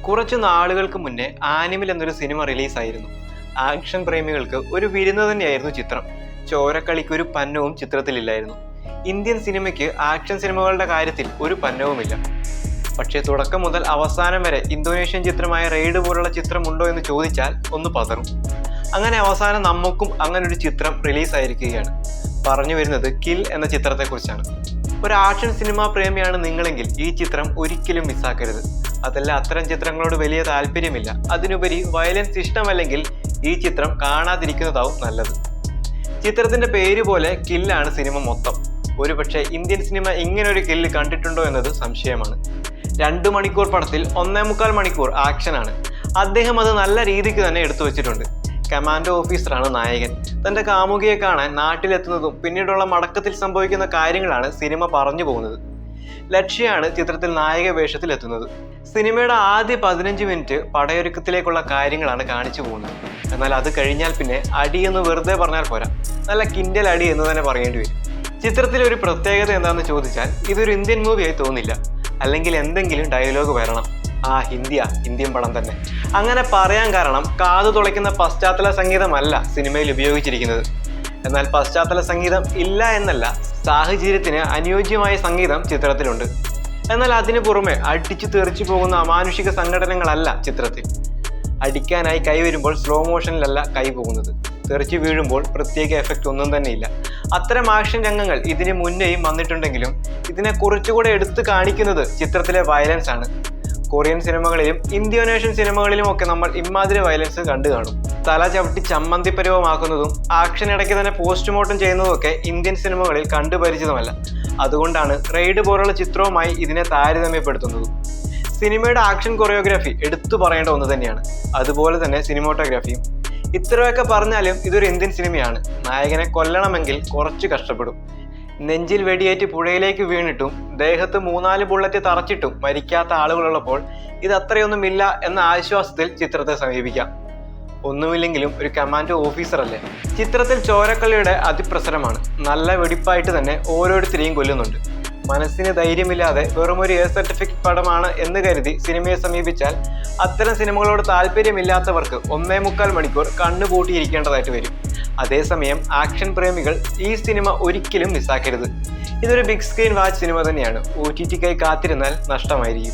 കുറച്ചു നാളുകൾക്ക് മുന്നേ ആനിമൽ എന്നൊരു സിനിമ റിലീസായിരുന്നു. ആക്ഷൻ പ്രേമികൾക്ക് ഒരു വിരുന്ന് തന്നെയായിരുന്നു ചിത്രം. ചോരക്കളിക്ക് ഒരു പന്നവും ചിത്രത്തിലില്ലായിരുന്നു. ഇന്ത്യൻ സിനിമയ്ക്ക് ആക്ഷൻ സിനിമകളുടെ കാര്യത്തിൽ ഒരു പന്നവുമില്ല. പക്ഷേ തുടക്കം മുതൽ അവസാനം വരെ ഇന്തോനേഷ്യൻ ചിത്രമായ റെയ്ഡ് പോലുള്ള ചിത്രമുണ്ടോ എന്ന് ചോദിച്ചാൽ ഒന്ന് പതറും. അങ്ങനെ അവസാനം നമുക്കും അങ്ങനെ ഒരു ചിത്രം റിലീസായിരിക്കുകയാണ്. പറഞ്ഞു വരുന്നത് കിൽ എന്ന ചിത്രത്തെക്കുറിച്ചാണ്. ഒരു ആക്ഷൻ സിനിമാ പ്രേമിയാണ് നിങ്ങളെങ്കിൽ ഈ ചിത്രം ഒരിക്കലും മിസ്സാക്കരുത്. അതല്ല, അത്തരം ചിത്രങ്ങളോട് വലിയ താല്പര്യമില്ല, അതിനുപരി വയലൻസ് ഇഷ്ടമല്ലെങ്കിൽ ഈ ചിത്രം കാണാതിരിക്കുന്നതാവും നല്ലത്. ചിത്രത്തിന്റെ പേര് പോലെ കില്ലാണ് സിനിമ മൊത്തം. ഒരുപക്ഷെ ഇന്ത്യൻ സിനിമ ഇങ്ങനെ ഒരു കില്ല് കണ്ടിട്ടുണ്ടോ എന്നത് സംശയമാണ്. 2 മണിക്കൂർ പടത്തിൽ 1.25 മണിക്കൂർ ആക്ഷനാണ്. അദ്ദേഹം അത് നല്ല രീതിക്ക് തന്നെ എടുത്തു വെച്ചിട്ടുണ്ട്. കമാൻഡോ ഓഫീസറാണ് നായകൻ. തന്റെ കാമുകിയെ കാണാൻ നാട്ടിലെത്തുന്നതും പിന്നീടുള്ള മടക്കത്തിൽ സംഭവിക്കുന്ന കാര്യങ്ങളാണ് സിനിമ പറഞ്ഞു പോകുന്നത്. ലക്ഷ്യയാണ് ചിത്രത്തിൽ നായക വേഷത്തിൽ എത്തുന്നത്. സിനിമയുടെ ആദ്യ 15 മിനിറ്റ് പടയൊരുക്കത്തിലേക്കുള്ള കാര്യങ്ങളാണ് കാണിച്ചു പോകുന്നത്. എന്നാൽ അത് കഴിഞ്ഞാൽ പിന്നെ അടിയെന്ന് വെറുതെ പറഞ്ഞാൽ പോരാ, നല്ല കിൻഡൽ അടി എന്ന് തന്നെ പറയേണ്ടി വരും. ചിത്രത്തിലെ ഒരു പ്രത്യേകത എന്താണെന്ന് ചോദിച്ചാൽ ഇതൊരു ഇന്ത്യൻ മൂവിയായി തോന്നില്ല. അല്ലെങ്കിൽ എന്തെങ്കിലും ഡയലോഗ് വരണം. ഇന്ത്യൻ പടം തന്നെ. അങ്ങനെ പറയാൻ കാരണം കാതു തുളയ്ക്കുന്ന പശ്ചാത്തല സംഗീതമല്ല സിനിമയിൽ ഉപയോഗിച്ചിരിക്കുന്നത്. എന്നാൽ പശ്ചാത്തല സംഗീതം ഇല്ല എന്നല്ല, സാഹചര്യത്തിന് അനുയോജ്യമായ സംഗീതം ചിത്രത്തിലുണ്ട്. എന്നാൽ അതിനു പുറമെ അടിച്ചു തെറിച്ചു പോകുന്ന അമാനുഷിക സംഘടനകളല്ല ചിത്രത്തിൽ. അടിക്കാനായി കൈ വരുമ്പോൾ സ്ലോ മോഷനിലല്ല കൈ പോകുന്നത്. തെറിച്ചു വീഴുമ്പോൾ പ്രത്യേക എഫക്റ്റ് ഒന്നും തന്നെ ഇല്ല. അത്തരം ആക്ഷൻ രംഗങ്ങൾ ഇതിന് മുന്നേയും വന്നിട്ടുണ്ടെങ്കിലും ഇതിനെ കുറച്ചുകൂടെ എടുത്തു കാണിക്കുന്നത് ചിത്രത്തിലെ വയലൻസ് ആണ്. കൊറിയൻ സിനിമകളിലും ഇന്തോനേഷ്യൻ സിനിമകളിലും ഒക്കെ നമ്മൾ ഇമാതിരി വയലൻസ് കണ്ടു കാണും. തല ചവിട്ടി ചമ്മന്തിപ്പരുവമാക്കുന്നതും ആക്ഷൻ ഇടയ്ക്ക് തന്നെ പോസ്റ്റ്മോർട്ടം ചെയ്യുന്നതും ഒക്കെ ഇന്ത്യൻ സിനിമകളിൽ കണ്ടുപരിചിതമല്ല. അതുകൊണ്ടാണ് റെയ്ഡ് പോലുള്ള ചിത്രവുമായി ഇതിനെ താരതമ്യപ്പെടുത്തുന്നത്. സിനിമയുടെ ആക്ഷൻ കൊറിയോഗ്രാഫി എടുത്തു പറയേണ്ട ഒന്ന് തന്നെയാണ്. അതുപോലെ തന്നെ സിനിമോട്ടോഗ്രാഫിയും. ഇത്രയൊക്കെ പറഞ്ഞാലും ഇതൊരു ഇന്ത്യൻ സിനിമയാണ്. നായകനെ കൊല്ലണമെങ്കിൽ കുറച്ച് കഷ്ടപ്പെടും. നെഞ്ചിൽ വെടിയേറ്റ് പുഴയിലേക്ക് വീണിട്ടും ദേഹത്ത് 3-4 ബുള്ളറ്റ് തറച്ചിട്ടും മരിക്കാത്ത ആളുകളുള്ളപ്പോൾ ഇത് അത്രയൊന്നുമില്ല എന്ന ആശ്വാസത്തിൽ ചിത്രത്തെ സമീപിക്കാം. ഒന്നുമില്ലെങ്കിലും ഒരു കമാൻഡോ ഓഫീസർ അല്ലേ. ചിത്രത്തിൽ ചോരക്കളിയുടെ അതിപ്രസരമാണ്. നല്ല വെടിപ്പായിട്ട് തന്നെ ഓരോരുത്തരെയും കൊല്ലുന്നുണ്ട്. മനസ്സിന് ധൈര്യമില്ലാതെ വെറുമൊരു എ സർട്ടിഫിക്കറ്റ് പടമാണ് എന്ന് കരുതി സിനിമയെ സമീപിച്ചാൽ അത്തരം സിനിമകളോട് താല്പര്യമില്ലാത്തവർക്ക് 1.25 മണിക്കൂർ കണ്ണുപൂട്ടിയിരിക്കേണ്ടതായിട്ട് വരും. അതേസമയം ആക്ഷൻ പ്രേമികൾ ഈ സിനിമ ഒരിക്കലും മിസ്സാക്കരുത്. ഇതൊരു ബിഗ് സ്ക്രീൻ വാച്ച് സിനിമ തന്നെയാണ്. OTTക്കായി കാത്തിരുന്നാൽ നഷ്ടമായിരിക്കും.